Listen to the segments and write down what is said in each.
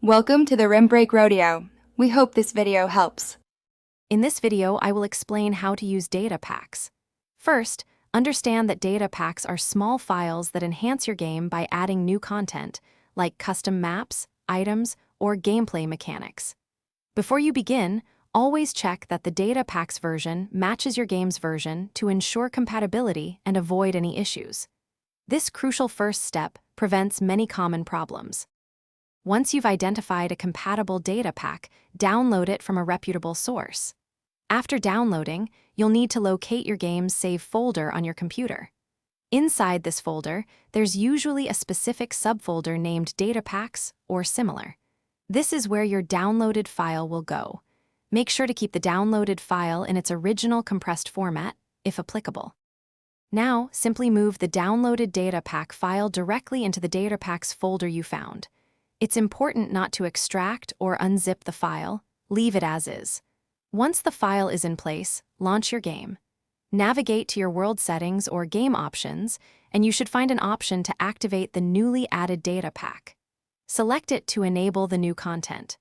Welcome to the Rim Break Rodeo. We hope this video helps. In this video, I will explain how to use data packs. First, understand that data packs are small files that enhance your game by adding new content, like custom maps, items, or gameplay mechanics. Before you begin, always check that the data packs version matches your game's version to ensure compatibility and avoid any issues. This crucial first step prevents many common problems. Once you've identified a compatible data pack, download it from a reputable source. After downloading, you'll need to locate your game's save folder on your computer. Inside this folder, there's usually a specific subfolder named Data Packs or similar. This is where your downloaded file will go. Make sure to keep the downloaded file in its original compressed format, if applicable. Now, simply move the downloaded data pack file directly into the data packs folder you found. It's important not to extract or unzip the file, leave it as is. Once the file is in place, launch your game. Navigate to your world settings or game options, and you should find an option to activate the newly added data pack. Select it to enable the new content.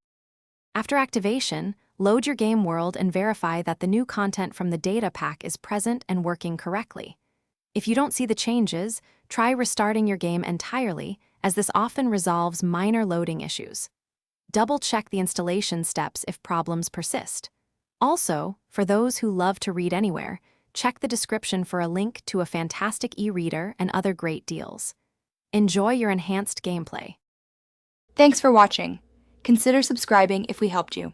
After activation, load your game world and verify that the new content from the data pack is present and working correctly. If you don't see the changes, try restarting your game entirely, as this often resolves minor loading issues. Double-check the installation steps if problems persist. Also, for those who love to read anywhere, check the description for a link to a fantastic e-reader and other great deals. Enjoy your enhanced gameplay. Thanks for watching. Consider subscribing if we helped you.